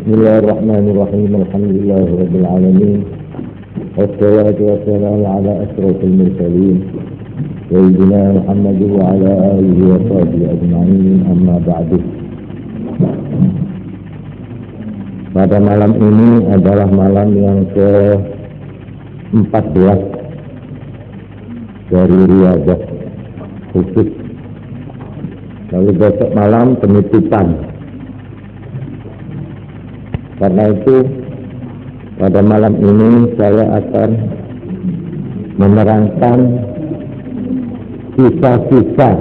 Bismillahirrahmanirrahim. Alhamdulillahirabbil alamin. Wassalatu wassalamu ala asyrafil mursalin sayyidina Muhammad wa ala alihi wa sahbihi ajma'in. Amma ba'du. Pada malam ini adalah malam yang ke-14 dari Riyadhah khusus. Lalu besok malam penutupan. Karena itu pada malam ini saya akan menerangkan sisa-sisa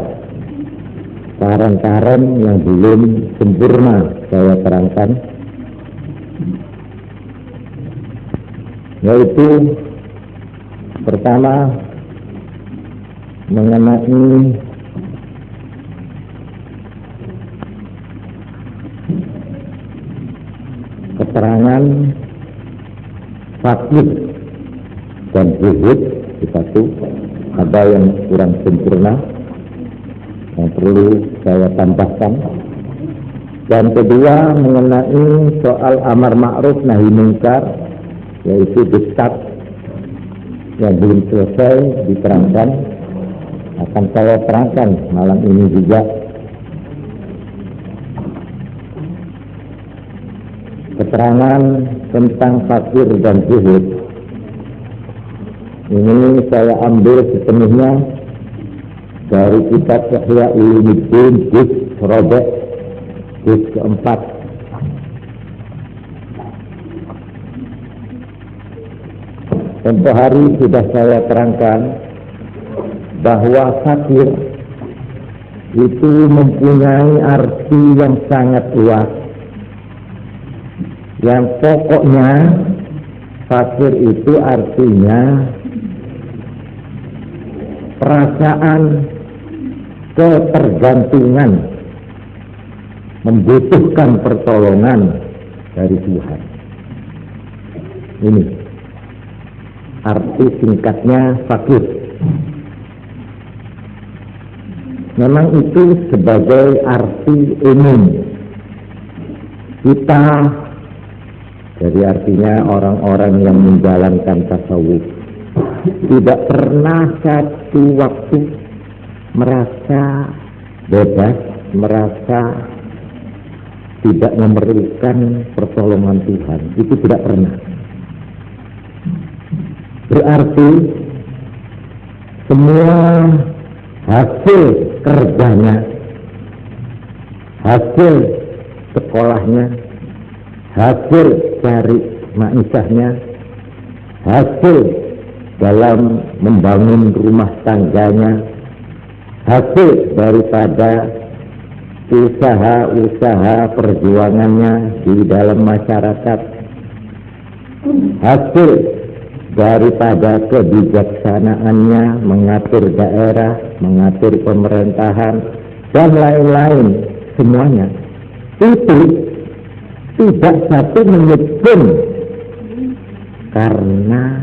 saran-saran yang belum sempurna saya terangkan, yaitu pertama mengenai keterangan fakir dan zuhud. Satu, ada yang kurang sempurna yang perlu saya tambahkan. Dan kedua mengenai soal amar ma'ruf nahi munkar, yaitu desak yang belum selesai diterangkan, akan saya terangkan malam ini juga. Keterangan tentang fakir dan zuhud ini saya ambil sepenuhnya dari kitab Ihya Ulumuddin juz Rabi' juz keempat. Tempoh hari sudah saya terangkan bahwa fakir itu mempunyai arti yang sangat luas. Yang pokoknya fakir itu artinya perasaan ketergantungan, membutuhkan pertolongan dari Tuhan. Ini arti singkatnya fakir. Memang itu sebagai arti umum. Kita, jadi artinya orang-orang yang menjalankan tasawuf, tidak pernah satu waktu merasa bebas, merasa tidak memerlukan pertolongan Tuhan. Itu tidak pernah. Berarti semua hasil kerjanya, hasil sekolahnya, hasil cari maisahnya, hasil dalam membangun rumah tangganya, hasil daripada usaha-usaha perjuangannya di dalam masyarakat, hasil daripada kebijaksanaannya mengatur daerah, mengatur pemerintahan, dan lain-lain, semuanya itu tidak satu menit pun karena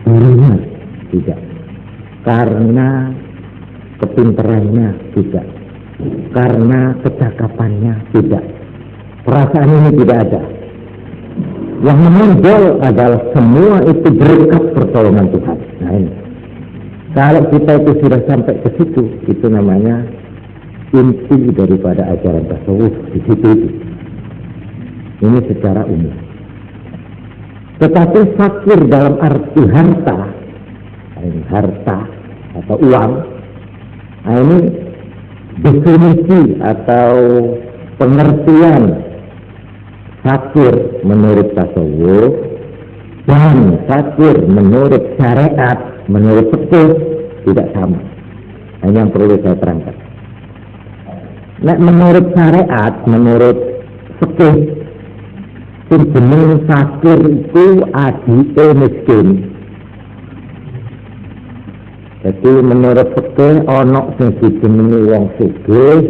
dirinya, tidak karena kepintarannya, tidak karena kecakapannya, tidak. Perasaan ini tidak ada. Yang menonjol adalah semua itu berkat pertolongan Tuhan. Nah ini, kalau kita itu sudah sampai ke situ, itu namanya inti daripada ajaran tasawuf di situ itu. Ini secara umum. Tetapi fakir dalam arti harta, ini harta atau uang, nah ini definisi atau pengertian fakir menurut tasawuf dan fakir menurut syariat, menurut fikih tidak sama. Ini yang perlu saya terangkan. Nah, menurut syariat, menurut fikih, jeneng fakir itu adike miskin. Jadi menurut fikih ana sing dijenengi wong sugih,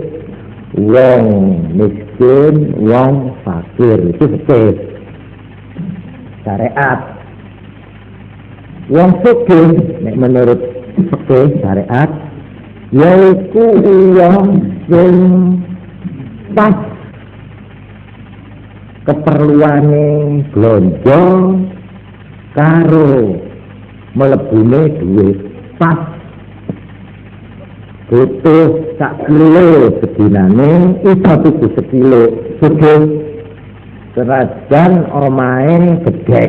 wong miskin, wong fakir. Itu fikih. Syariat. Wong sugih nek menurut fikih syariat yaiku wong sing pas keperluane blonjo karo melebune duit pas butuh sak kilo sedinane iso tuku sekilo sugih senajan omahe gede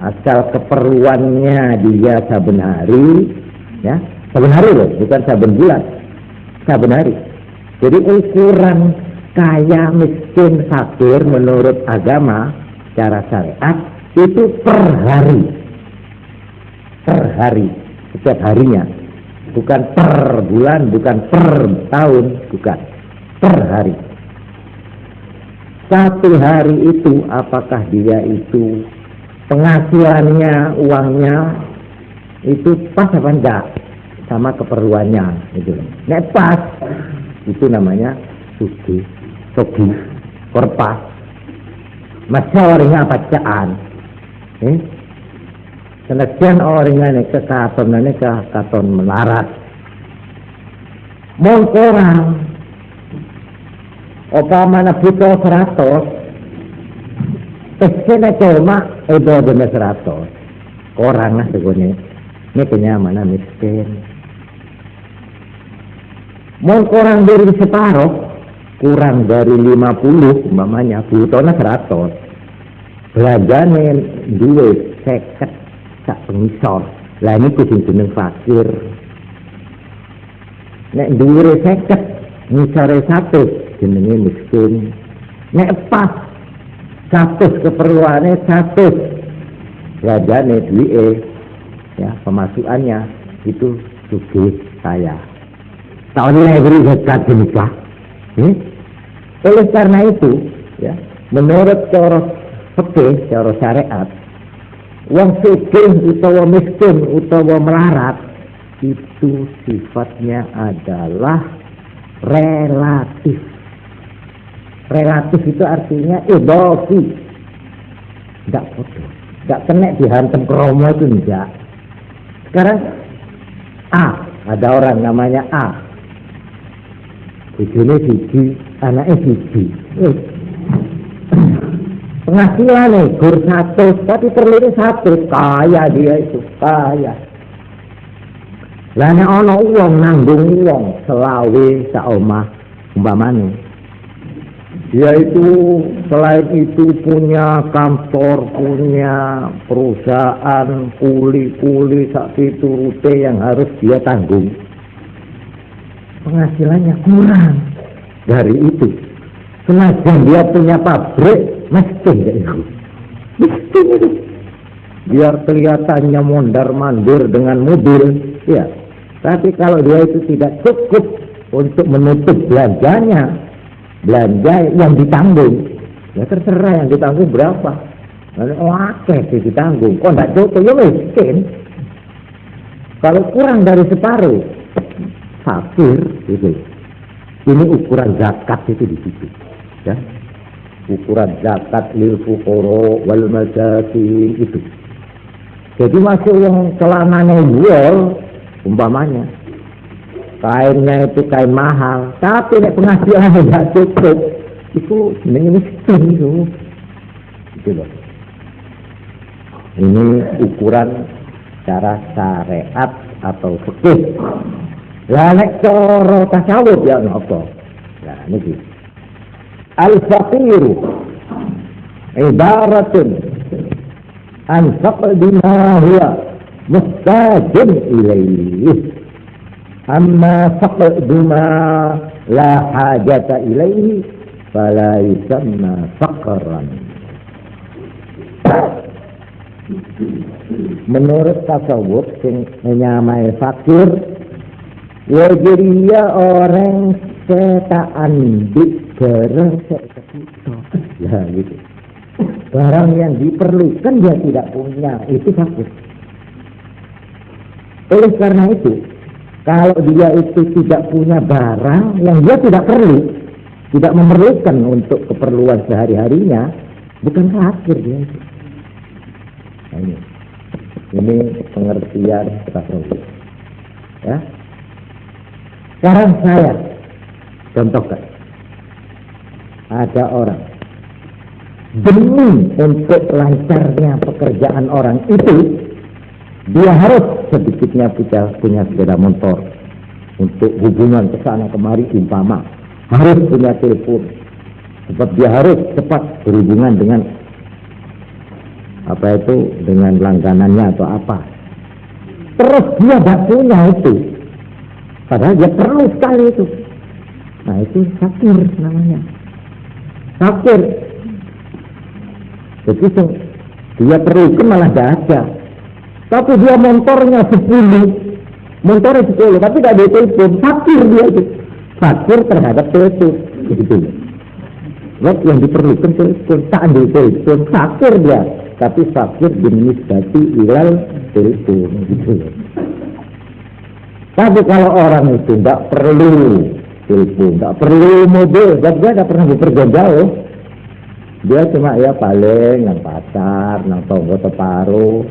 asal keperluannya dia saben hari ya saben hari loh bukan saben bulan saben hari. Jadi ukuran kaya miskin fakir menurut agama cara syariat itu per hari setiap harinya, bukan per bulan, bukan per tahun, bukan per hari. Satu hari itu apakah dia itu penghasilannya, uangnya itu pas apa enggak sama keperluannya gitu. Nek pas itu namanya sugi, korpas. Masih orangnya bacaan. Senajan orangnya ke katon melarat. Mau orang apa mana butuh 100 pesena cuma bener 100 orang lah segone ini kenyamanan miskin mau kurang dari separuh kurang dari 50 umpamanya butuhnya 100 belanjane duit 50 sak pengisor lah ini kucing jeneng fakir nek dhuwure 50 ngisore 100 jenenge miskin nek pas 100 keperluannya 100 belanjane duit ya pemasukannya itu sugih saya tahun ini beri zakat nikah oleh karena itu ya menurut cara fikih cara syariat wong sugih utawa miskin utawa melarat itu sifatnya adalah relatif. Relatif itu artinya idofi, tidak foto, tidak kena dihantam kromo itu enggak. Sekarang A, ada orang namanya A, bujune siji, anaknya siji. Penghasilan nih, gur 100, tapi perlunya 100, kaya dia itu, kaya. Lah nek ana wong nanggung wong selawe sak omah umpamane. Dia itu selain itu punya kantor, punya perusahaan, kuli-kuli sak piturute yang harus dia tanggung. Penghasilannya kurang dari itu. Senajan dia punya pabrik, miskin itu. Miskin itu. Biar kelihatannya mondar-mandir dengan mobil, ya. Tapi kalau dia itu tidak cukup untuk menutup belanjanya, belanja yang ditanggung, ya terserah yang ditanggung berapa. Oke sih ditanggung, kok tidak cukup ya miskin. Kalau kurang dari separuh, fakir itu. Ini ukuran zakat itu di situ, ya. Ukuran zakat lil fuqara wal masakin itu. Jadi masuk yang celananya wol umpamanya kainnya itu kain mahal, tapi nek penghasilannya tidak cukup, itu sebenarnya miskin itu. Gitu loh. Ini ukuran cara syariat atau fikih. Lah nek cara tasawuf ya napa? Nah niki. Al-faqiru ibaratun an faqdi ma huwa mustajin ilaihi amma faqdu ma la hajata ilaihi fala yusamma faqran. Menurut tasawuf sing nyamai fakir ya dia orang setaan barang seketika ya gitu. Barang yang diperlukan dia tidak punya, itu fakir. Oleh karena itu, kalau dia itu tidak punya barang yang dia tidak perlu, tidak memerlukan untuk keperluan sehari-harinya, bukan fakir dia itu. Nah, ini pengertian tasawuf. Ya. Sekarang saya contohkan. ada orang demi untuk lancarnya pekerjaan orang itu, dia harus sedikitnya punya sepeda motor untuk hubungan ke sana kemari, umpama harus punya telepon sebab dia harus cepat berhubungan dengan apa itu, dengan langganannya atau apa. Terus dia tidak punya itu, padahal dia perlu sekali itu. Nah itu fakir namanya, fakir. Jadi dia perlu itu malah tidak ada, tapi dia motornya 10, tapi tidak ada telepon. Fakir dia itu, fakir terhadap telepon begitu. Yang diperlukan telepon, tak ambil telepon, fakir dia, tapi fakir dinisbati ilal telepon gitu. Tapi kalau orang itu tidak perlu telepon, tidak perlu mobil, dia tidak pernah bepergian jauh. Dia cuma ya paling nang pasar, nang tonggo teparo.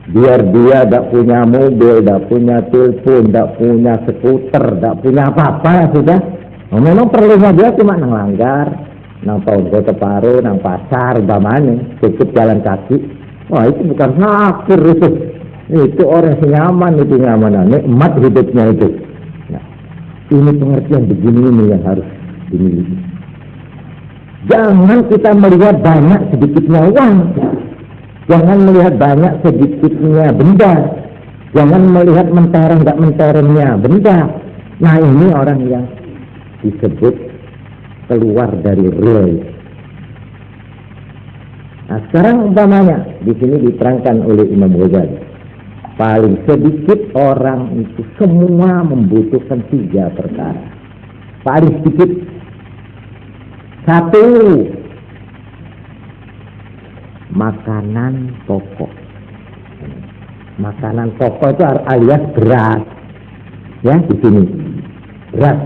Biar dia tidak punya mobil, tidak punya telepon, tidak punya skuter, tidak punya apa-apa sudah. Memang perlunya dia cuma nang langgar, nang tonggo teparo, nang pasar, umpamanya cukup jalan kaki. Wah itu bukan fakir itu. Itu orang yang nyaman, nikmat hidupnya itu. Nah, ini pengertian begini ini yang harus dimiliki. Jangan kita melihat banyak sedikitnya uang, jangan melihat banyak sedikitnya benda, jangan melihat mentereng tidak menterengnya benda. Nah ini orang yang disebut keluar dari real. Nah sekarang umpamanya di sini diterangkan oleh Imam Ghazali, paling sedikit orang itu semua membutuhkan 3 perkara. Paling sedikit, 1, makanan pokok. Makanan pokok itu alias beras. Ya di sini beras.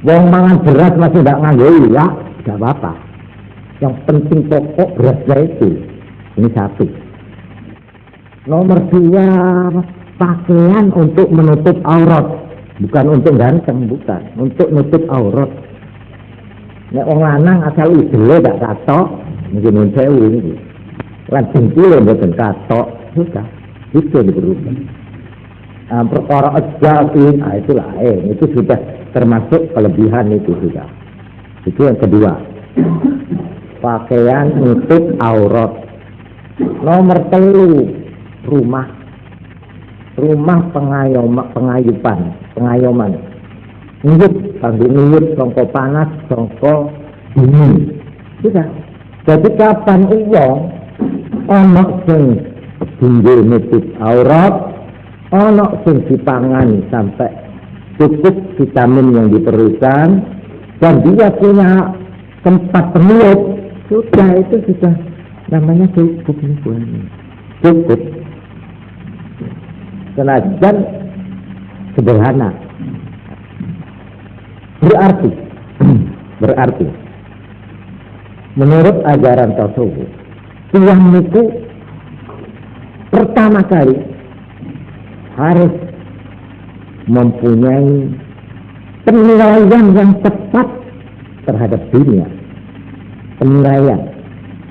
Wong mangan beras masih tidak nganggo ya, tidak apa-apa. Yang penting pokok berasnya itu. Ini 1. Nomor 2, pakaian untuk menutup aurat, bukan untuk ganteng, bukan, untuk menutup aurat. Nek wong lanang asal idele dak katok, mungkin sewu ini. Lan jengkule mboten katok, sudah. Itu diperlukan. Perkara ajaib, itu lain. Itu sudah termasuk kelebihan itu sudah. Itu yang kedua. Pakaian nutup aurat. Nomor 3, rumah. Rumah pengayoman. Nguyut, kanggo nguyut, sangka panas, sangka dingin. Sudah. Jadi kapan uang ana sing tinggal nutup aurat, ana sing dipangan sampai cukup vitamin yang diperlukan, dan dia punya tempat penurut, sudah itu sudah namanya cukup nih. Cukup. Senajan sederhana. Berarti menurut ajaran tasawuf, uang itu pertama kali harus mempunyai penilaian yang tepat terhadap dunia, penilaian,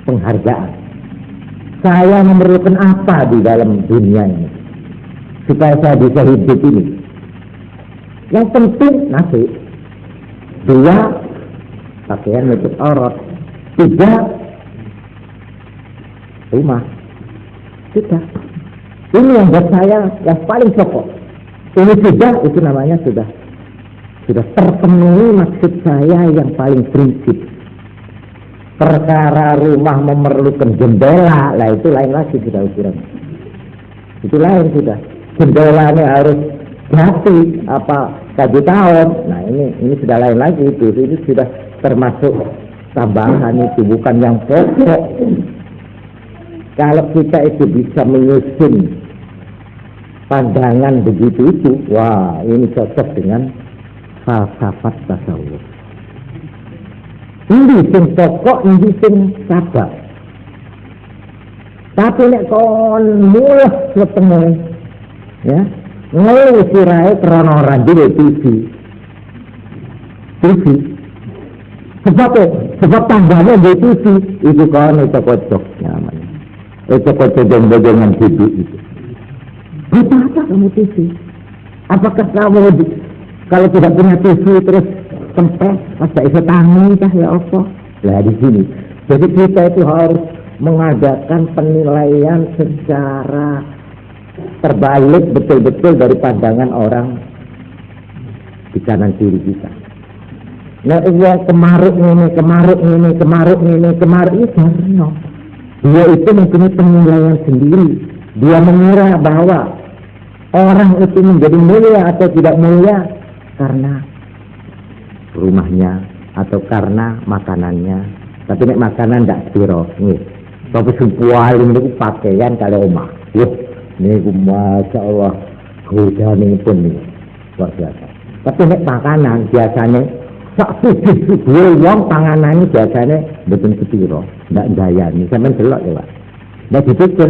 penghargaan. Saya memerlukan apa di dalam dunia ini supaya saya bisa hidup ini? Yang penting nasi. 2, pakaian nutup aurat. 3, rumah. Sudah. Ini yang buat saya yang paling pokok. Ini sudah, itu namanya sudah terpenuhi maksud saya yang paling prinsip. Perkara rumah memerlukan jendela, lah itu lain lagi sudah ukuran. Itu lain sudah. Jendelanya harus gratis apa kaji tahun. Nah ini sudah lain lagi itu. Ini sudah termasuk tambahan itu, bukan yang pokok. Kalau kita itu bisa menyusun pandangan begitu itu, wah ini cocok dengan falsafat tasawuf. Ini sing pokok, ini sing sabar. Tapi nek kon mules setengah, ya ngeluh sirai krono ranjil TV. Sebab sebab tangganya di TV itu kan itu kocok nyaman. Itu kocok dengan TV itu. Buat apa kamu TV? Apakah kamu kalau tidak punya TV terus tempat masa itu tangan ya Allah? Lah di sini. Jadi kita itu harus mengadakan penilaian secara terbalik betul-betul dari pandangan orang di kanan kiri kita. Nah, uang kemaruk ini karena dia itu mempunyai penilaian sendiri. Dia mengira bahwa orang itu menjadi mulia atau tidak mulia karena rumahnya atau karena makanannya. Tapi nek makanan tidak spiro, nih. Tapi sepualin itu pakaian kalau omah. Nih, masya Allah, hujan ini pun nih luar biasa. Tapi nek makanan biasanya sak sujud wong panganan ini biasanya betul spiro, tidak gaya nih. Sampai delok ya Pak. Nah dipikir,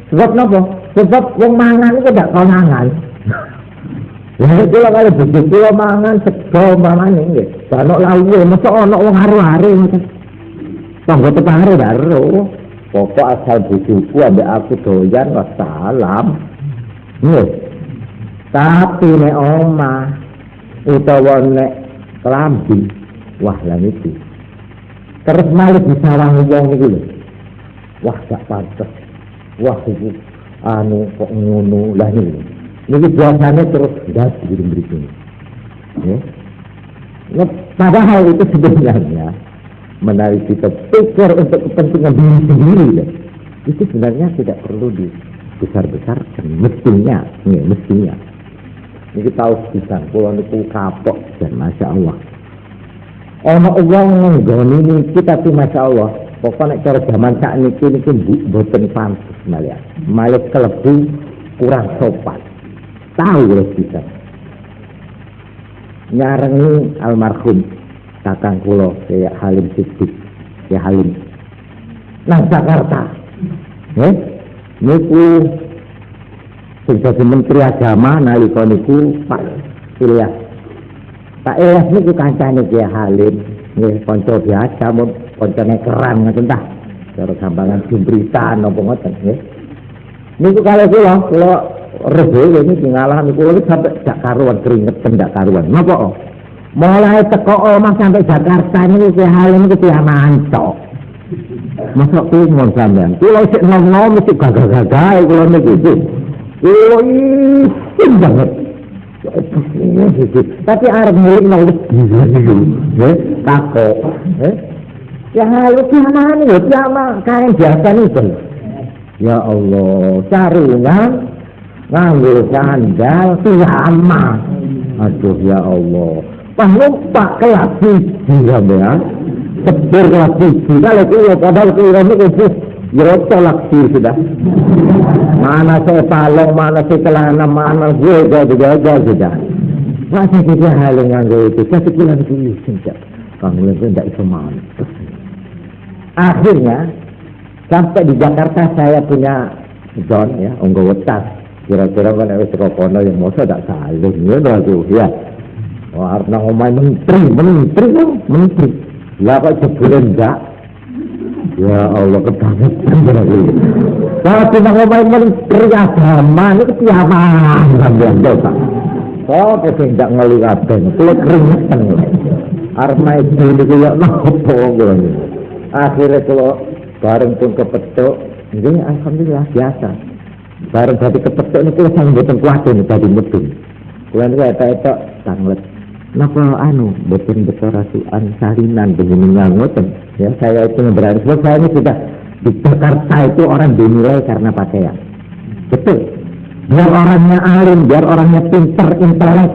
sebab apa? Sebab wong mangan itu tidak konangan. Ya itu lah kalau begitu mangan sego mangan ini, kalau lalu masa ono wong hari-hari macam. Tanggo tepare daro. Pokok asal bujuku ambek aku doyan wassalam. Nggih. Tapi nek omah utawa nek klambi, wah lan iki. Terus malih disawang wong niku lho. Wah gak pantes. Wah iki anu kok ngono lah niku. Niki biasanya terus dadi mriki. Nggih. Nah, padahal itu sebenarnya menarik kita pikir untuk kepentingan diri sendiri ya. Itu sebenarnya tidak perlu dibesar-besarkan mestinya. Ini tahu pisan kula niku kapok dan masya Allah. Ana wong nggone niki tapi masya Allah, pokoknya cara zaman sak niki mboten pantes malah kelebu kurang sopan. Tahu lho pisan. Nyarengi almarhum kakang kula kayak Halim Siddiq ya Halim nang Jakarta niku sing dadi menteri agama nalika niku Pak Ilyas niku kancane Ki Halim nggih kanca biasa mun kancane keran ngoten ta cara gampangan jumbritan napa ngoten nggih niku kalau kula rebo niki ngalami kula sampai gak karuan keringet gak karuan napa mulai teko omah sampai Jakarta ini Ki Halim itu dia mancok. Masa kumon sampean. Kulo sik nom-nom mesti gagah-gagah kulo niku. Kulo isin banget. Tapi arep milik nang niku. Takok. Ya Halim kiamane lho, kiamah kaen biasa niku. Ya Allah, sarungan nganggo sandal kiamah. Aduh ya Allah. Pak kelas siji sampean. Tebir kelas siji. Kalau kulo padahal kulo niku ya tolak sudah. Mana saya palong, mana saya celana, mana gue jaga sudah. Masa kita hal yang itu, tapi kulo niku sejak kamu tidak iso mantes. Akhirnya sampai di Jakarta saya punya John ya, onggo wetas. Kira-kira kan wis kono yang mosok tak saling ngono tuh ya. Wah, arep nang omahe menteri. Lah kok jebule ndak? Ya Allah kebangetan berarti. Kalau nang omahe menteri agama niku kiaman sampeyan dosa. Kok sing ndak ngeli kabeh, kulo keringetan. Arep main niku ya nopo kulo. Akhire kulo bareng pun kepethuk, nggih alhamdulillah biasa. Bareng dadi kepethuk niku sang mboten kuat dadi medun. Kulo niku etok sanglet. Napa boten deklarasian salinan begini ngoten ya saya itu berani sebab saya ini sudah di Jakarta itu orang dinilai karena pakaian betul biar orangnya alim biar orangnya pintar intelek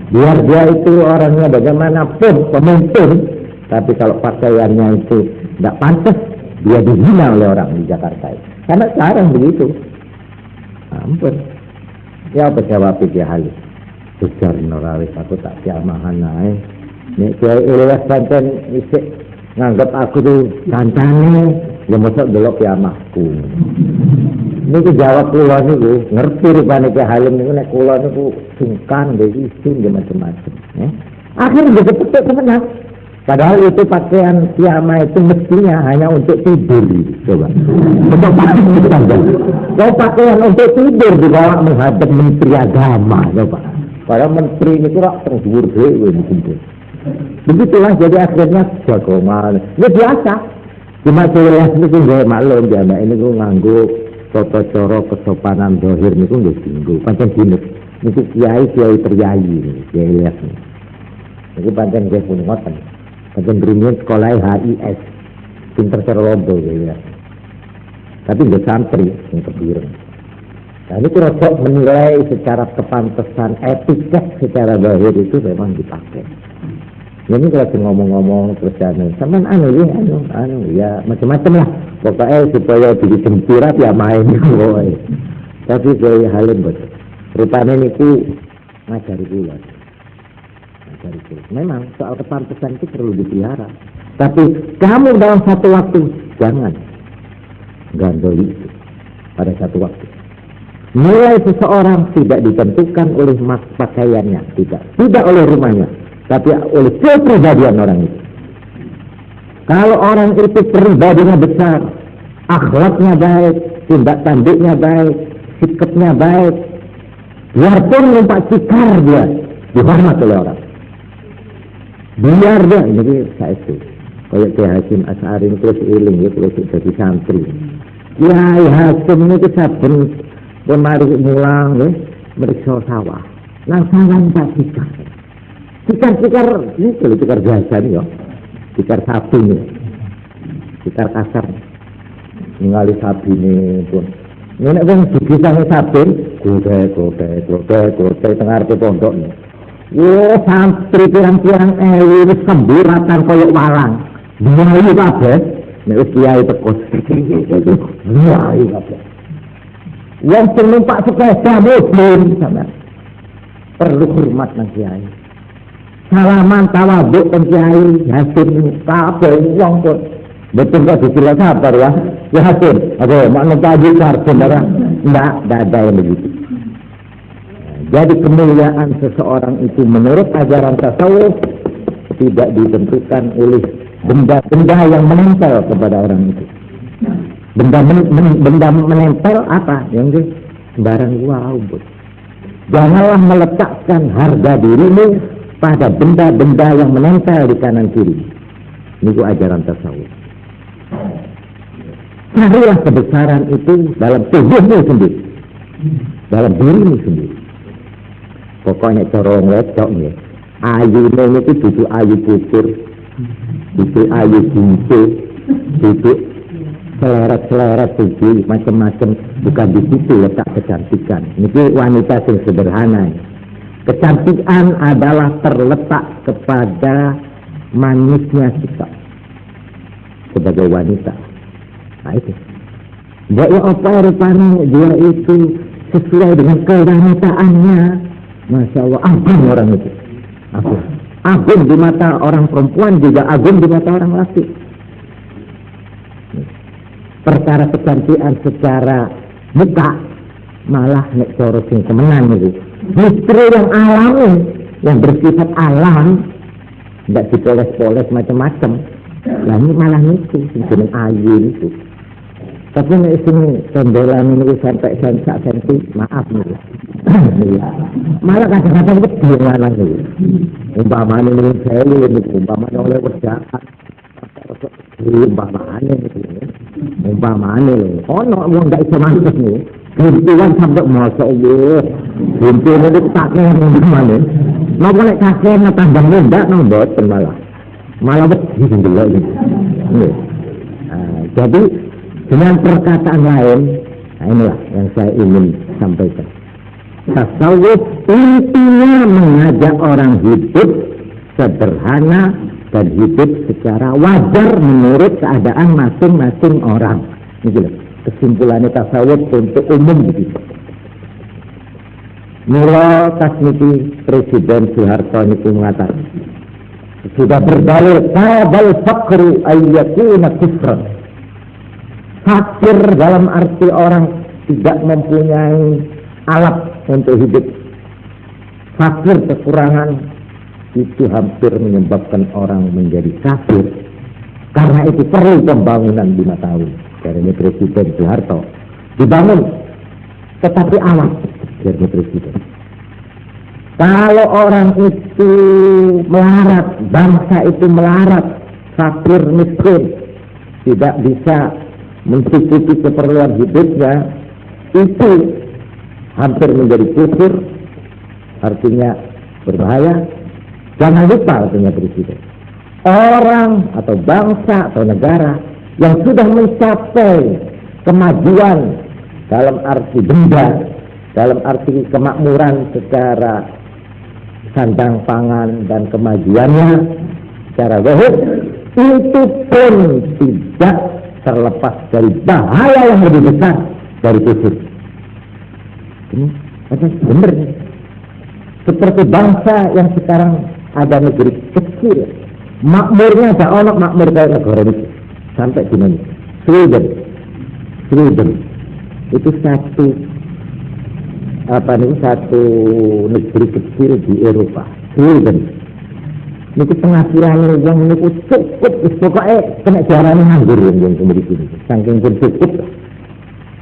biar dia itu orangnya bagaimanapun pemimpin tapi kalau pakaiannya itu tidak pantas dia dihina oleh orang di Jakarta itu. Karena sekarang begitu ampun ya apa jawab dia Halim sejar noraris aku tak kiamahan naik nek kiai Ilyas pancen isik nganggep aku tuh kancane ya mosok delok kiamahku niku jawab kula niku ngerti rupane Ki Halim niku nek kula niku sungkan nggih isin nggih macam-macam akhirnya begitu temenan Padahal itu pakaian piyama itu mestinya hanya untuk tidur. Coba. Kalau pakaian untuk tidur dibawa menghadap menteri agama, coba. Padahal menteri ini kurang terhubur begitu. Begitulah jadi akhirnya jagongan. Ini biasa. Cuma saya ini gue maklum jana ini gue nganggu tata cara kesopanan zahir ini gue nggak singgung. Pancen gini, ini kiai teryayi, kiai lihat nih. Ini pancen gue pun ngoten. Pancen berimit sekolah HIS, pinter terlombo ya. Tapi nggak santri yang kebireng. Nah ini kurang menilai secara kepantesan etiket secara zahir itu memang dipakai. Ini kalau ngomong-ngomong terus sampean ya macam-macam lah. Pokoknya supaya jadi gembira ya main boy. Tapi saya halim betul. Rupanya niku ngajari kula. Memang soal kepantesan itu perlu dipelihara. Tapi kamu dalam satu waktu jangan gandoli itu pada satu waktu. Nilai seseorang tidak ditentukan oleh pakaiannya, tidak oleh rumahnya, tapi oleh kepribadian orang itu. Kalau orang itu pribadinya besar, akhlaknya baik, tindak tanduknya baik, sikapnya baik, biarpun numpak cikar dia dihormat oleh orang. Biar dia, jadi saya itu kayak Kiai Hasyim Asy'ari itu terus iling ya, terus jadi santri. Kiai Hasyim itu saben kemari mulang ya, meriksa sawah. Langsung tak cikar. Cikar ini kalau cikar biasa nih ya, cikar sapi nih, cikar kasar, ningali sapi nih pun. Ini kan digisang sapi, gode tengah arti pondok nih. Yo santri pirang-pirang wis kemburatan koyok walang, buayu kabeh, nek wis kiai teko, buayu kabeh. Yang numpak sepeda mobil sama, perlu hormat nang kiai. Salaman tawaduk teng Kiai Hasyim kabeh wong pun betul kok dikira sabar ya. Ya Hasyim, ada makna tadi saudara. Enggak ada yang begitu. Jadi kemuliaan seseorang itu menurut ajaran tasawuf tidak ditentukan oleh benda-benda yang menempel kepada orang itu. Benda menempel apa? Yang barang wow. Janganlah meletakkan harga dirimu pada benda-benda yang menempel di kanan kiri. Ini ajaran tasawuf. Carilah kebesaran itu dalam tubuhmu sendiri, dalam dirimu sendiri. Pokoknya corong lecok nih. Ayu itu duduk ayu pukur, duduk ayu gincu, duduk seleret tubuh macam-macam. Bukan di situ letak kecantikan. Ini wanita yang sederhana. Kecantikan adalah terletak kepada manisnya kita sebagai wanita. Nah itu. Jadi apa rupanya dia itu sesuai dengan kewanitaannya. Masya Allah, agung orang itu. Agung di mata orang perempuan juga agung di mata orang laki. Perkara kecantikan secara muka malah nek cara sing kemenang itu. Justru yang alami, yang bersifat alam, tidak dipoles-poles macam-macam. Nah ini malah itu, jenis ayu itu. Tapi nek sini tembelan ini sampai sensasi, maaf nih. Malah kadang-kadang itu lanang itu. Umpamanya ini saya ini, umpamanya oleh kerjaan, umpamanya itu. Umpamanya ini, no nggak bisa masuk nih. Gintuan sampai Masya Allah. Gintuan itu kakek umpamanya. Mau boleh kakek tambah muda, boten malah begitu dulu ini. Jadi dengan perkataan lain, nah inilah yang saya ingin sampaikan. Tasawuf intinya mengajak orang hidup sederhana dan hidup secara wajar menurut keadaan masing-masing orang. Ini kesimpulannya tasawuf untuk umum begitu. Mula tasniki Presiden Soeharto itu mengatakan sudah berdalil kabal fakru ayyakuna kufran. Fakir dalam arti orang tidak mempunyai alat untuk hidup. Fakir kekurangan itu hampir menyebabkan orang menjadi kafir. Karena itu perlu pembangunan 5 tahun. Dari Presiden Soeharto dibangun, tetapi awas dari Presiden. Kalau orang itu melarat, bangsa itu melarat, fakir miskin, tidak bisa mencukupi keperluan hidupnya, itu hampir menjadi kufur, artinya berbahaya. Jangan lupa artinya Presiden. Orang atau bangsa atau negara yang sudah mencapai kemajuan dalam arti benda, dalam arti kemakmuran secara sandang pangan dan kemajuannya secara zahir, itu pun tidak terlepas dari bahaya yang lebih besar dari kufur. Ini benar. Seperti bangsa yang sekarang ada negeri kecil, makmurnya ada orang makmur kayak negara itu sampai di mana? Sweden itu satu negeri kecil di Eropa. Sweden itu penghasilannya yang itu cukup, pokoknya kena jarane nganggur yang memiliki itu, saking cukup.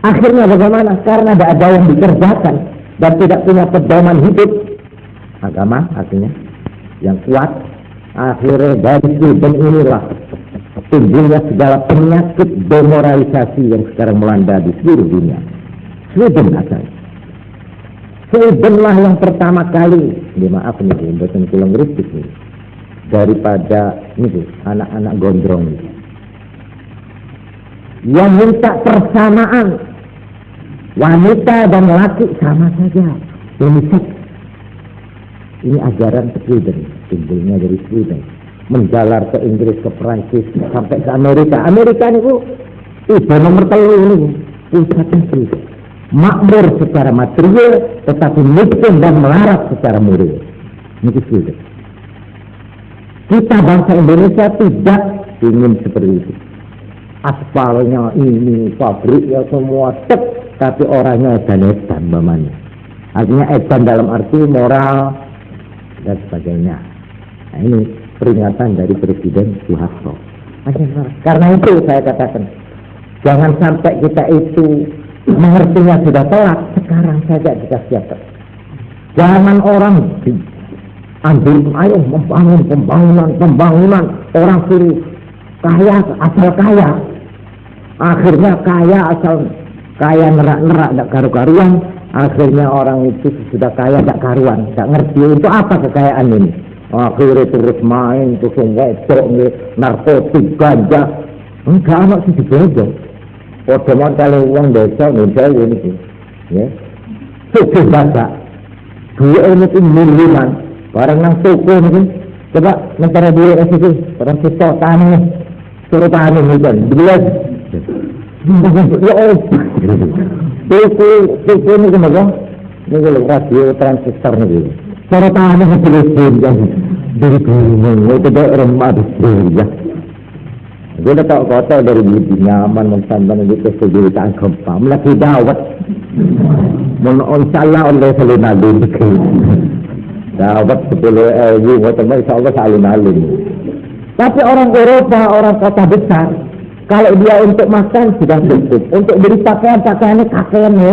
Akhirnya bagaimana? Karena tidak ada yang dikerjakan dan tidak punya pedoman hidup agama, artinya yang kuat. Akhirnya dari Sweden inilah timbulnya segala penyakit demoralisasi yang sekarang melanda di seluruh dunia. Sweden asalnya. Sweden lah yang pertama kali, maaf nih, bukan pulang risik nih, daripada ini anak-anak gondrong ini, yang minta persamaan wanita dan laki sama saja. Ini ajaran Sweden, timbulnya dari Sweden, menjalar ke Inggris, ke Perancis, sampai ke Amerika. Amerika itu nomor 3 ini pusatnya Sweden. Makmur secara material, tetapi miskin dan melarat secara moral. Ini Sweden. Kita bangsa Indonesia tidak ingin seperti itu. Aspalnya ini, pabriknya semua cek, tapi orangnya edan-edan bamanya. Artinya edan dalam arti moral dan sebagainya. Nah, ini peringatan dari Presiden Soeharto. Karena itu saya katakan, jangan sampai kita itu mengertinya sudah telat, sekarang saja dikasih apa. Jangan orang ambil, ayo membangun pembangunan, orang suruh kaya asal kaya, akhirnya kaya asal kaya nerak-nerak tak karu-karuan. Akhirnya orang itu sudah kaya tak karuan, tak ngerti untuk apa kekayaan ini. Akhirnya terus main, terus ngecok, narkotik, ganja. Enggak anak sih dibojong. Podoman kalau uang desa ngejauh ini sih, ya. Sukses baca. Dua ini itu miliunan. Barang nang toko ini, coba mentara dua itu, orang kita tanah, suruh tanah ini kan, dilihat. Ya Allah. Toko ini kenapa? Ini kalau radio transistor nih. Cara tanah telepon yang dari gunung itu daerah Madura. Dia dah tahu kota dari budi nyaman mensantan di kesulitan gempa, lagi dawat. Mohon insyaAllah oleh salin-alin. Dawat 10.000, waktu insyaAllah salin-alin. Tapi orang Eropa, orang kota besar, kalau dia untuk makan sudah cukup, untuk beli pakaiannya kakeknya,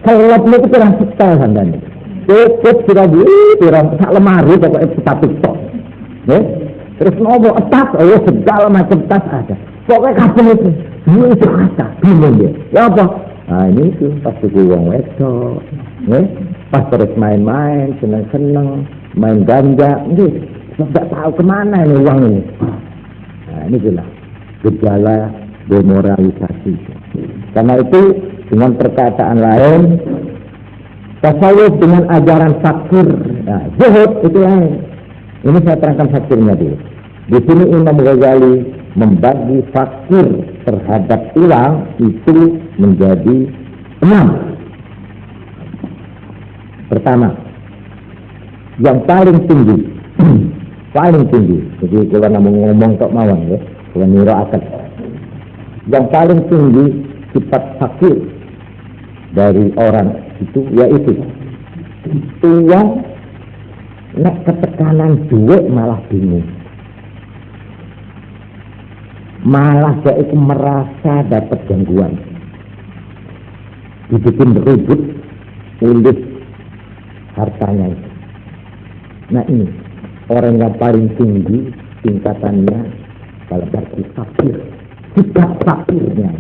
selebnya itu kurang setel sandanya. Cukup sudah beli, kurang sak lemari pokoknya sepatu tok. Terus ngomong tas, segala macam tas ada. Pokoknya kabel itu, semua itu kata, bingung dia. Ya apa? Nah ini itu pas tuku uang wedok, pas terus main-main, seneng-seneng, main ganja, ini tidak tahu kemana ini uang ini. Nah ini jelas gejala demoralisasi. Karena itu dengan perkataan lain, tasawuf dengan ajaran fakir, nah, zuhud itu lain. Ini saya terangkan fakirnya dulu. Di sini Imam Ghazali membagi fakir terhadap uang itu menjadi 6. Pertama, yang paling tinggi, paling tinggi. Jadi kalau ngomong tok mawon ya, kalau niro akad. Yang paling tinggi sifat fakir dari orang itu yaitu uang nek ketekanan duit malah bingung. Malah dia itu merasa dapat gangguan. Dibikin ribut oleh hartanya itu. Nah ini orang yang paling tinggi tingkatannya kalau berarti fakir, tidak fakirnya.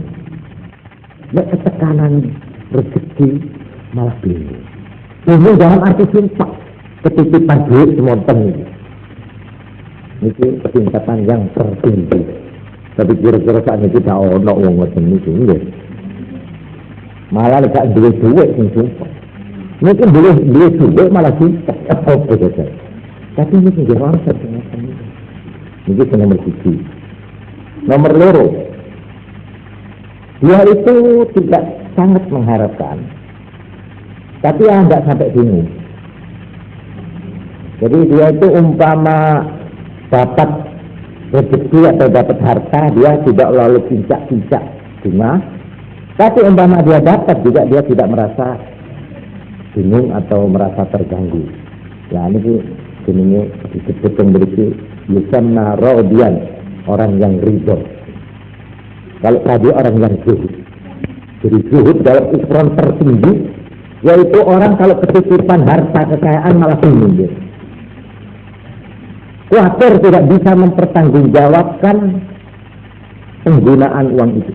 Nek ketekanan rezeki malah bingung. Bingung dalam arti sumpah, ketitipan duit semonten ini. Ini tingkatan yang tertinggi. Tapi kira-kira saat ini tidak ada orang ngoten niku nggih. Malah gak duwe duit sing sumpah. Mungkin duwe duit malah sumpah. Apa saja. Tapi ini sing orang ngoten niku. Ini nomor 1. Nomor 2. Dia itu tidak sangat mengharapkan. Tapi tidak sampai bingung. Jadi dia itu umpama dapat rezeki atau dapat harta, dia tidak lalu pincak-pincak bunga. Tapi umpama dia dapat juga dia tidak merasa bingung atau merasa terganggu. Ya ini jenisnya disebut memiliki yusamna radiyan, orang yang ridho. Kalau tadi orang yang zuhud. Jadi zuhud dalam ukuran tertinggi, yaitu orang kalau ketitipan harta kekayaan malah bingung dia. Khawatir tidak bisa mempertanggungjawabkan penggunaan uang itu.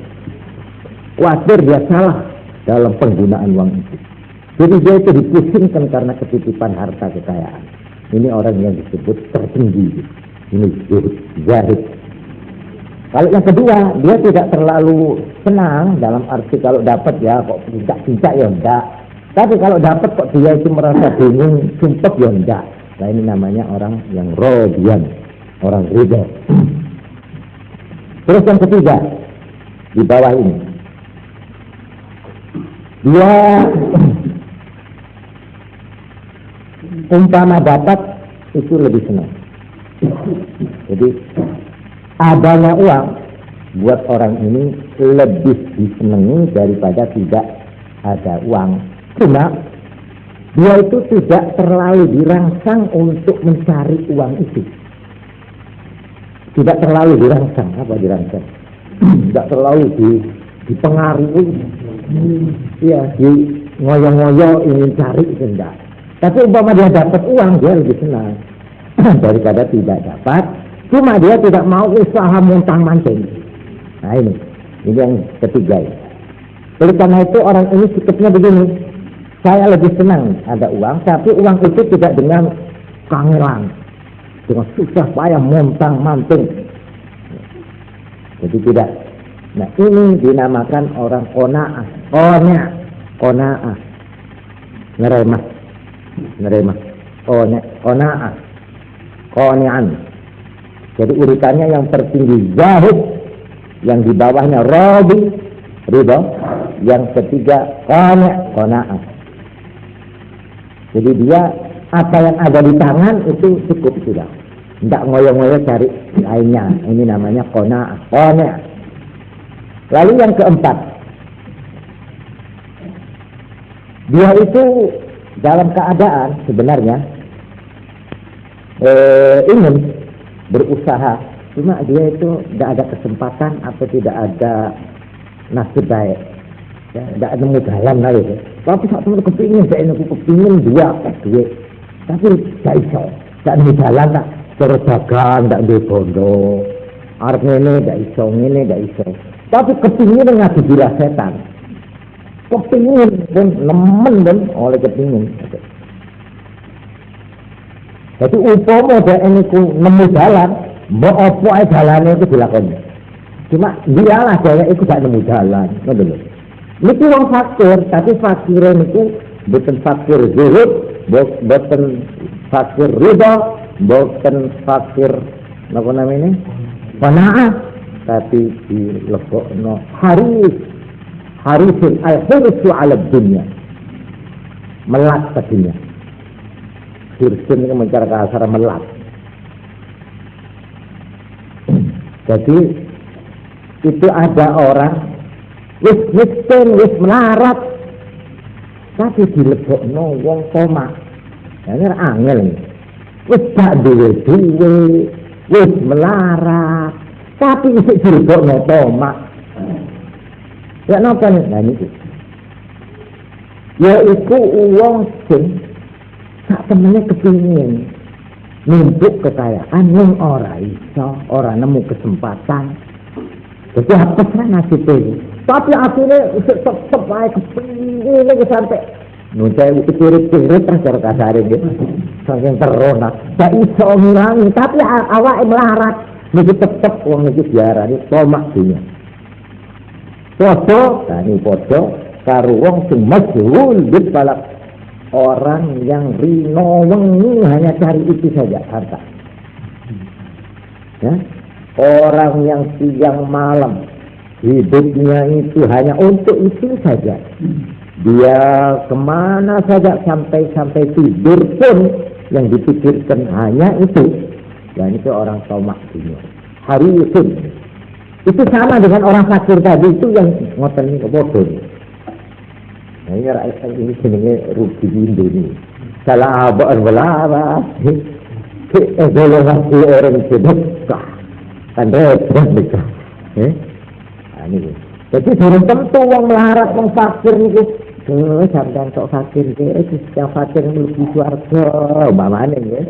Khawatir dia salah dalam penggunaan uang itu. Jadi dia itu dipusingkan karena ketitipan harta kekayaan. Ini orang yang disebut tertinggi. Ini zuhud, zahid. Kalau yang kedua, dia tidak terlalu senang dalam arti kalau dapat ya kok pincak-pincak ya enggak. Tapi kalau dapat kok dia itu merasa bingung, sumpah ya enggak. Nah ini namanya orang yang rodian, orang ridho. Terus yang ketiga, di bawah ini, dia umpama dapat itu lebih senang. Jadi adanya uang buat orang ini lebih disenangi daripada tidak ada uang. Cuma dia itu tidak terlalu dirangsang untuk mencari uang itu. Tidak terlalu dirangsang. Apa dirangsang? Tidak terlalu dipengaruhi. Ya, di ngoyo-ngoyo ingin cari itu enggak. Tapi umpama dia dapat uang, dia lebih senang daripada tidak dapat. Cuma dia tidak mau usaha montang-manting. Nah ini yang ketiga. Oleh karena itu orang ini sikapnya begini. Saya lebih senang ada uang, tapi uang itu tidak dengan kangelan, dengan susah payah montang-manting. Jadi tidak. Nah ini dinamakan orang qanaah. Qanaah. Ngeremah. Qanaah. Qani'an. Jadi urutannya yang tertinggi zahid, yang di bawahnya radi, ridho, yang ketiga qanaah. Jadi dia apa yang ada di tangan itu cukup sudah. Tidak ngoyo-ngoyo cari lainnya. Ini namanya qanaah. Lalu yang keempat, dia itu dalam keadaan sebenarnya ingin berusaha, cuma dia itu tidak ada kesempatan atau tidak ada nasib baik. Ya, tidak nemu jalan lah itu. Tapi saat itu kepingin, dua duit. Tapi tidak bisa, tidak nemu jalan lah. Terus dagang, tidak ada bondo. Arep ini tidak bisa. Tapi kepingin ngaji gila setan. Kepingin pun nemen pun oleh kepingin. Jadi umpama dia ini nemu jalan, mau apa jalannya itu dilakoni. Cuma dialah dia itu tidak nemu jalan, betul. Niki wong fakir, tapi fakirnya niku bukan fakir zuhud, bukan fakir ridha, bukan fakir apa namanya? Qanaah, tapi dilebokno harisul al-hirsu 'ala dunya. Melak ke dunia. Hirsun ini mencari kasar melak. Jadi itu ada orang wis miskin, wis melarat, tapi dilebokno wong koma. Ini angel ini. wis gak duwe, wis melarat, tapi isih dirgokno tomak. Ya napa nek niki? Ya iku wong sing sak temene kepingin numpuk kekayaan yang ora iso, ora nemu kesempatan. Jadi apa sih nasibnya? Tapi akhirnya tetep aja kepingin lagi sampai nuntai kiri-kiri terus kasar gitu. Saking terona, gak iso ngilangi, tapi awak melarat. Niki tetep wong niki diarani tomak dunya. Podo, tani podo, karo wong sing majhul bil balak, orang yang rino wengi hanya cari itu saja harta. Ya? Orang yang siang malam hidupnya itu hanya untuk itu saja. Dia kemana saja sampai tidur pun yang dipikirkan hanya itu. Dan itu orang tomak dunia. Harisun. Itu sama dengan orang fakir tadi itu yang ngoten bodoh. Nah, ini jenenge rugi Indo ini. Salah abaan belaras. Golongan orang sedekah. Kan repot mereka. Ini. Jadi belum tentu orang melarat, orang fakir itu. Sampai sok fakir itu, yang fakir lebih suarga. Mana ya?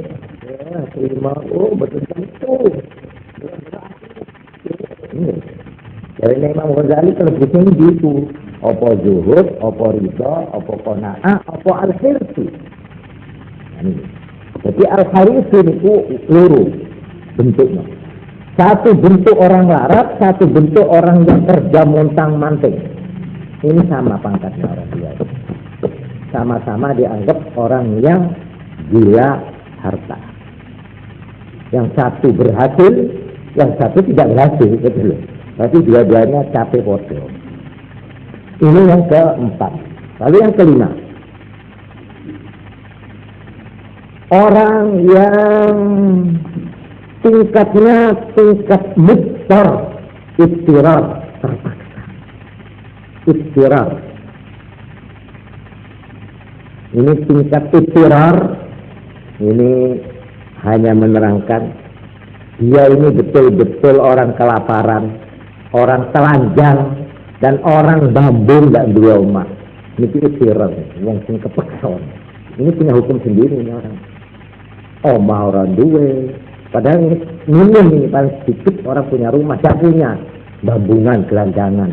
Terima. Oh betul tentu. Dari Imam Ghazali terlebih tinggi itu apa zuhud, apa ridha, apa qanaah, apa al-hirsu. Jadi al-hirsu itu luru bentuknya. Satu bentuk orang larat, satu bentuk orang yang kerja montang-manting. Ini sama pangkatnya orang dua. Sama-sama dianggap orang yang gila harta. Yang satu berhasil, yang satu tidak berhasil, betul. Tapi dua-duanya capek bodoh. Ini yang keempat. Lalu yang kelima, orang yang tingkatnya tingkat mudtar, istirar, terpaksa. Istirar. Ini tingkat istirar. Ini hanya menerangkan dia ini betul-betul orang kelaparan, orang telanjang, dan orang bambu tidak dua umat. Ini istirar, yang sing kepeksa. Ini punya hukum sendiri ini orang. Omah orang duwe. Padahal ini minim ini paling sedikit orang punya rumah, tidak punya bambungan, gelandangan.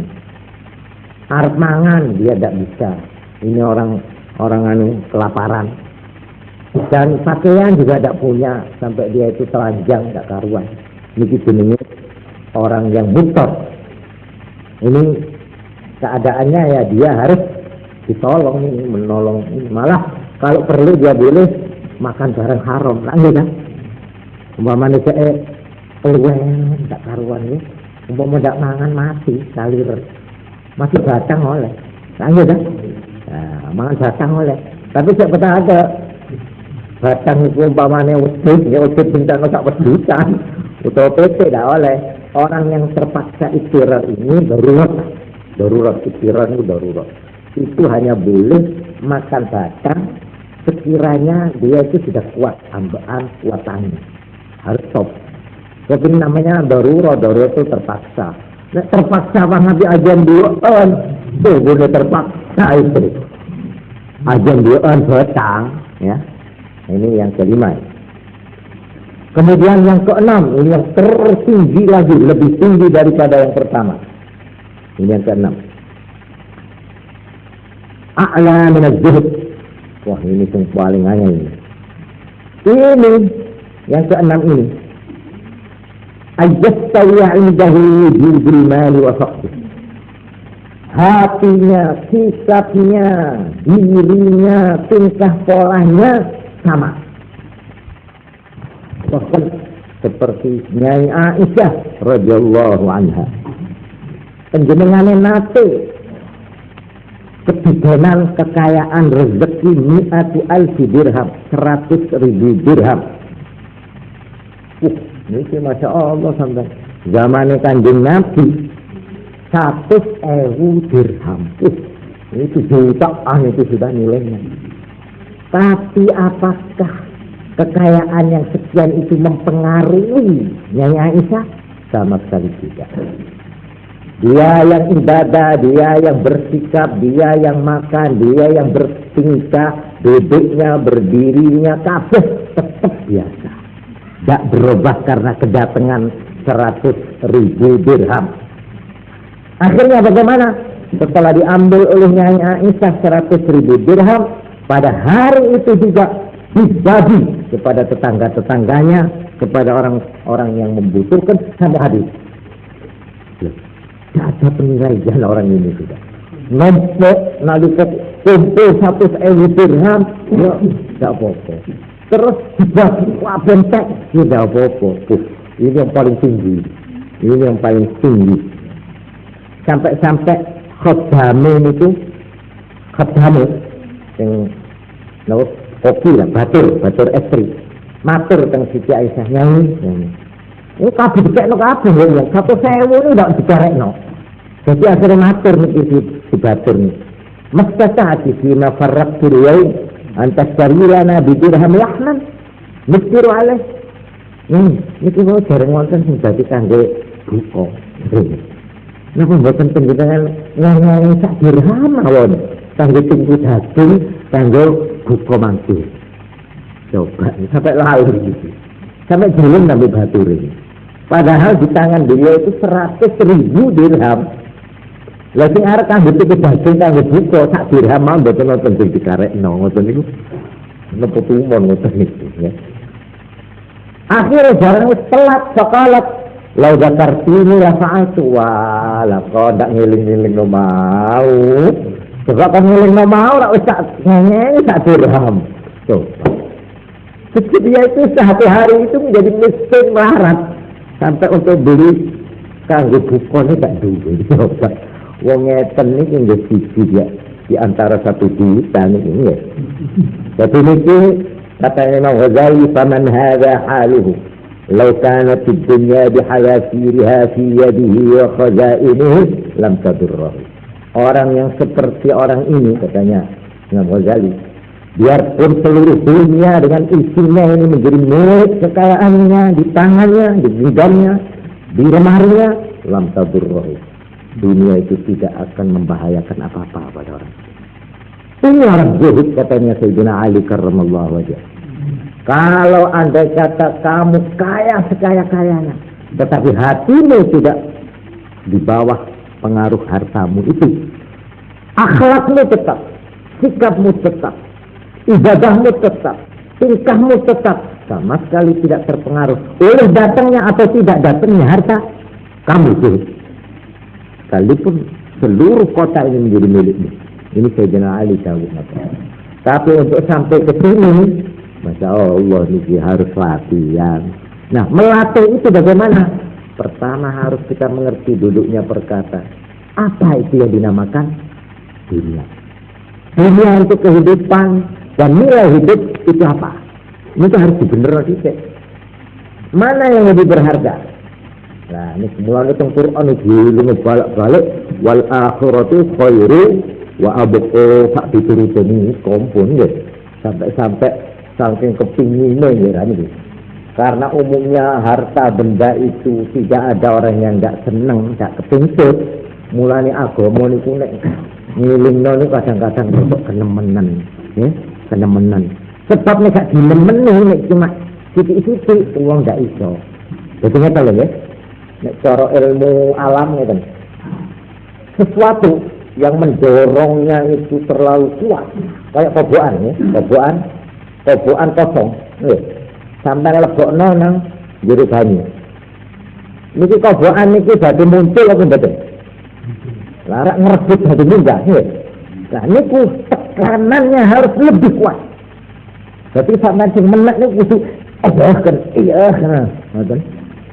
Arep mangan dia tidak bisa. Ini orang kelaparan. Dan pakaian juga tidak punya, sampai dia itu telanjang, tidak karuan. Ini jenenge orang yang mutor. Ini keadaannya ya dia harus ditolong ini, menolong ini. Malah kalau perlu dia boleh makan barang haram, lanjut kan? Umpamanya saya tidak karuan ya. Umpamanya tidak mangan mati, kalir masih batang oleh, lanjut kan? Nah, mangan batang oleh. Tapi saya pernah ada batang itu umpamanya wujud, ya wujud bintang tak berdusan, atau PT tidak oleh. Orang yang terpaksa istirahat ini darurat istirahat itu darurat. Itu hanya boleh makan batang sekiranya dia itu sudah kuat ambaan kuatannya, harus stop. Tapi namanya darurat itu terpaksa. Nah, terpaksa banget di ajan duaan, tuh boleh terpaksa itu. Ajan duaan batang, ya. Ini yang kelima. Kemudian yang keenam, ini yang tertinggi lagi, lebih tinggi daripada yang pertama. Ini yang keenam. A'la min az-zuhd. Wah, ini yang paling angel ini. Ini yang keenam ini. Ayyastawi 'indahu wujudul mali wa faqih. Hatinya, sikapnya, dirinya, tingkah polanya sama. Bahkan seperti Nyai Aisyah radhiyallahu anha. Panjenengane nate ketidanan kekayaan rezeki 100.000 dirham, 100.000 dirham. Ini Masya Allah sampai zamannya Kanjeng Nabi 100.000 dirham. Itu jutaan itu sudah nilainya. Tapi apakah kekayaan yang sekian itu mempengaruhi Nyai Aisyah? Sama sekali tidak. Dia yang ibadah, dia yang bersikap, dia yang makan, dia yang bertingkah, duduknya, berdirinya, kabeh tetap biasa. Tidak berubah karena kedatangan 100.000 dirham. Akhirnya bagaimana? Setelah diambil oleh Nyai Aisyah 100.000 dirham, pada hari itu juga dibagi kepada tetangga-tetangganya, kepada orang-orang yang membutuhkan sampai habis. Tidak ada penilaian orang ini sudah. Nombok nalika kumpul 100.000 dirham, ya tidak apa-apa. Terus dibagi bentek, tidak apa-apa. Ini yang paling tinggi. Ini yang paling tinggi. Sampai-sampai khadame itu, khadame yang kopi lah, batur estri. Matur teng Siti Aisyah Nyai. Ini kabeh dikekno kabeh ya, 100.000 ini ndak dikarekno. Jadi akhirnya matur niki si batur niki. Mastata'ati fima farraqtu al-yawm an tastariyana bi dirham lahman nuktiru alaih. Niki mau jarang wonten sing dadi kangge buka. Napa mboten panjenengan nyanyi sak dirham mawon kangge tinggi daging kangge buka mangke. Coba sampai lalu gitu. Sampai jelem sampai batur ini. Padahal di tangan beliau itu 100.000 dirham. Lah sing arep kanggo tuku daging kanggo buka sak dirham mau mboten wonten sing dikarekno ngoten niku. Napa tumon ngoten niku ya. Akhirnya barang wis telat sakalat lau zakartini la fa'altu wa la kok ndak ngiling-ngiling no mau. Coba kan ngiling no mau ora wis sak ngene sak dirham. Coba. Jadi dia itu sehari-hari itu menjadi miskin melarat. Sampai untuk beli kanggo buka ini tak duwe. Coba wong ngeten iki nggih siji dia di antara 1 juta ini ya. Jadi niki kata Imam Ghazali, faman hadha haluhu law kanat ad-dunya bihayasiriha fi yadihi wa khazainihi lam tadurruhu. Orang yang seperti orang ini katanya Imam Ghazali, biarpun seluruh dunia dengan isinya ini menjadi milik kekayaannya, di tangannya, di bidangnya, di lemarinya, lam tadurruhu. Dunia itu tidak akan membahayakan apa-apa pada orang. Ini orang zuhud katanya Sayyidina Ali karramallahu wajhah. Kalau andai kata kamu kaya sekaya-kayanya, tetapi hatimu tidak di bawah pengaruh hartamu itu, akhlakmu tetap, sikapmu tetap, ibadahmu tetap, tingkahmu tetap, sama sekali tidak terpengaruh oleh datangnya atau tidak datangnya harta kamu itu. Sekalipun seluruh kota ini menjadi milikmu. Ini Sayyidina Ali tahu. Tapi untuk sampai ke sini, Masya Allah ini harus latihan. Nah, melatih itu bagaimana? Pertama harus kita mengerti duduknya perkata. Apa itu yang dinamakan dunia? Dunia untuk kehidupan dan nilai hidup itu apa? Ini harus dibenerkan kita. Mana yang lebih berharga? Nah, ini semula itu Quran itu balik-balik wal akhiratu khairu wa abqa sak dituruteni kompon nggih. Sampai saking kepinginnya ya ini. Karena umumnya harta benda itu tidak ada orang yang enggak seneng, enggak kepingin. Mulane agama niku nek ngilingno niku kadang-kadang kok kenemenan, ya, kenemenan. Sebab nek gak dinemeni nek cuma sithik-sithik wong enggak iso. Dadi ngeten lho ya. Nek cara ilmu alam ngeten. Sesuatu yang mendorongnya itu terlalu kuat, kayak kobokan ya, kobokan kosong, nggih. Sampai lebokno nang jero banyu. Niki kobokan niki dadi muncul apa mboten? Larak ngerebut dadi munggah, nggih. Nah niku tekanannya harus lebih kuat. Jadi sampeyan sing menek niku kudu iya, ngoten.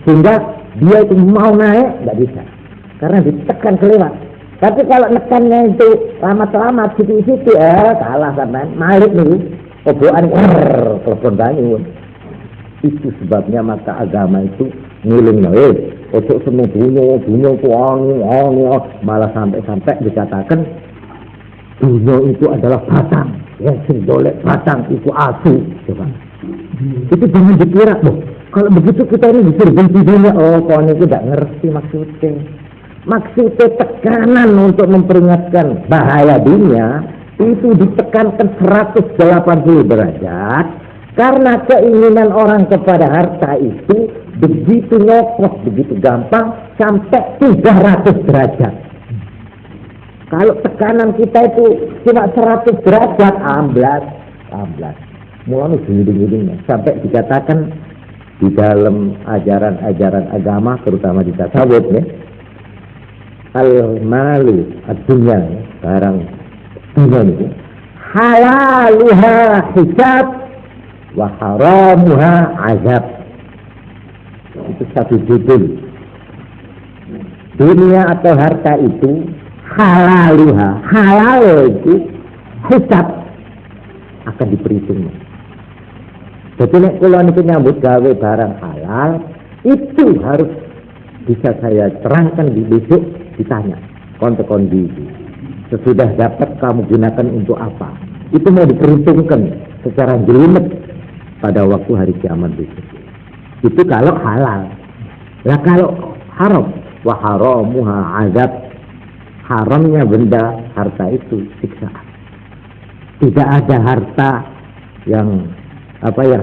Sehingga dia itu mau naik nggak bisa karena ditekan kelewat. Tapi kalau nekannya itu lama-lama situ-situ kalah sampean malik nih kobokan telepon banyu. Itu sebabnya maka agama itu ngiling ojo seneng dunia tuang malah sampai dikatakan dunia itu adalah batang yang sing dolek batang itu asu. Coba Itu jangan dikira, kalau begitu kita ini diserbenci dunia. Oh, kau ini tidak ngerti maksudnya. Maksudnya tekanan untuk memperingatkan bahaya dunia itu ditekankan 180 derajat karena keinginan orang kepada harta itu begitu nyokos, begitu gampang sampai 300 derajat. Kalau tekanan kita itu cuma 100 derajat, amblas. Mulai gini-gini sampai dikatakan di dalam ajaran-ajaran agama, terutama di tasawuf ya, al-malu ad-dunya, barang dunia itu halaluha hisab wa haramuha azab. Itu satu judul. Dunia atau harta itu halaluha, halal itu hisab, akan diperhitung. Jadi nek kula niku nyambut gawe barang halal itu harus bisa saya terangkan di besok ditanya kontek-kontek itu. Sesudah dapat kamu gunakan untuk apa? Itu mau diperhitungkan secara jelimet pada waktu hari kiamat besok. Itu kalau halal. Lah kalau haram, wa haramuha azab. Haramnya benda harta itu siksaan. Tidak ada harta yang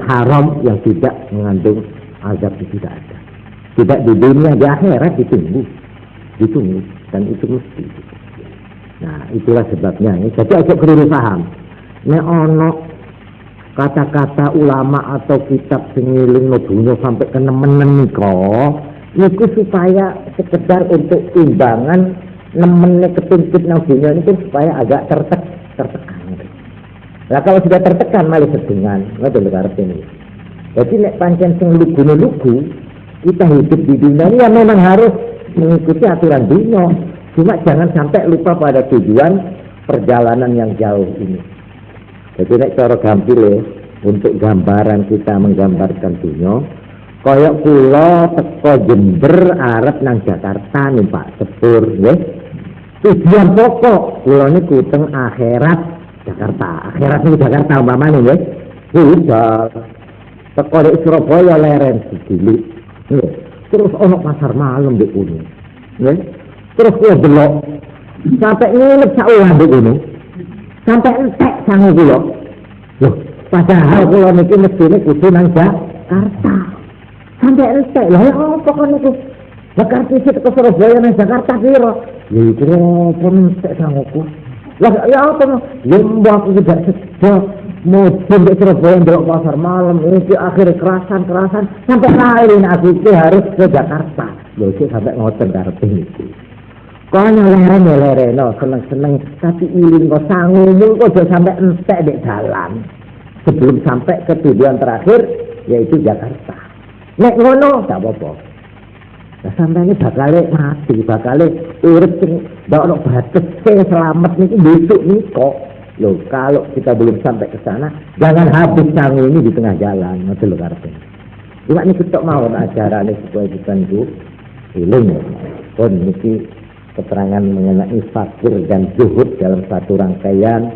haram yang tidak mengandung azab, itu tidak ada. Tidak di dunia, di akhirat ditunggu dan itu mesti. Nah, itulah sebabnya. Jadi agak keliru paham. Nek ono kata-kata ulama atau kitab sing ngiling dunya sampai ke nemen niku supaya sekedar untuk timbangan nemennya ketuntut nang dunia itu supaya agak tertekan. Lah kalau sudah tertekan malah sedengan, ngoten lho karep ini. Jadi nek pancen sing lugu-lugu, kita hidup di dunia ini ya memang harus mengikuti aturan dunia. Cuma jangan sampai lupa pada tujuan perjalanan yang jauh ini. Jadi nek cara gampil untuk gambaran kita menggambarkan dunia, koyok kula teko Jember arep nang Jakarta numpak sepur, nggih. Tujuan pokok kula niku teng akhirat Jakarta. Akhirat ini Jakarta umpamane nggih. Sudah teko dari Surabaya leren cilik. Nggih. Terus ono pasar malam di kono. Nggih. Terus kula delok sampai nginep sak ulah di kono. Sampai entek sangu kula. Loh, padahal kula niki mestine kudu nang Jakarta. Sampai entek. Lah opo kon niku? Jakarta iki teko Surabaya nang Jakarta piro? Ya iku pun entek sanguku. Lah ya apa lembah aku tidak sedap mau di Surabaya ndelok pasar malam ini akhirnya kerasan sampai lain aku itu harus ke Jakarta. Lho sik sampai ngoten karepe iki. Kono leren seneng tapi iling kok sangumu kok udah sampai entek di jalan sebelum sampai ke tujuan terakhir yaitu Jakarta. Nek ngono gak apa-apa. Nah, sampai ini bakal urip sing ndak ono batas selamat niki besok niko. Loh, kalau kita belum sampai ke sana, jangan habis sangu ini di tengah jalan, ngoten lho karepe. Cuma niki tok mawon ajarane supaya bukan ku iling. Kon niki keterangan mengenai fakir dan zuhud dalam satu rangkaian,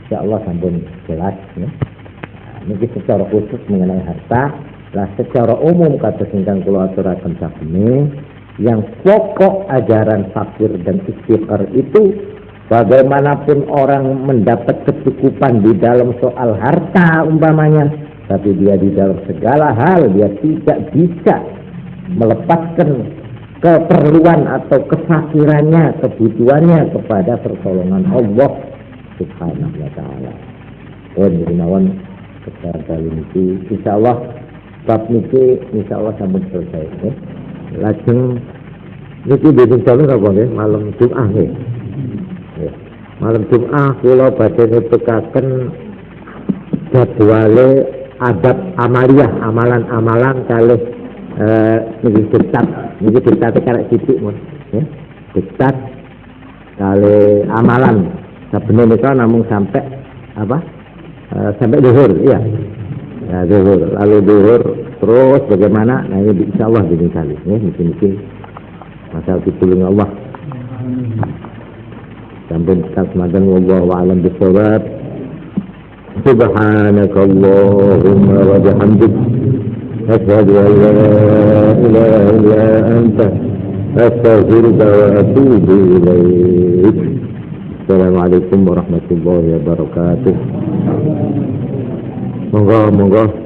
insyaallah sampun jelas ya. Nah, niki secara khusus mengenai harta. Lah secara umum kata ingkang kula aturaken sakmene yang pokok ajaran fakir dan istiqrar itu bagaimanapun orang mendapat kecukupan di dalam soal harta umpamanya, tapi dia di dalam segala hal dia tidak bisa melepaskan keperluan atau kefakirannya, kebutuhannya kepada pertolongan Allah Subhanahu wa taala. Mawon kali ini insyaallah bab niki insyaallah sampun selesai ya. Lajeng niki dipun dalem apa nggih malam Jumat nggih. Ya. Malam Jumat kula badhe netekaken jadwale adab amaliyah, amalan-amalan kalih niki diktat karek sithik mon ya. Diktat kalih amalan saben menika namung sampai apa? Sampai zuhur ya. Ya, lalu zuhur terus bagaimana? Nah ini insyaallah begini kali ya, mungkin masalah ditulung Allah. Sampun kasmadan wallahu a'lam bishawab. سبحانك اللهم وبحمدك أشهد أن لا إله إلا أنت أستغفرك وأتوب إليك. السلام عليكم warahmatullahi wabarakatuh. Monggo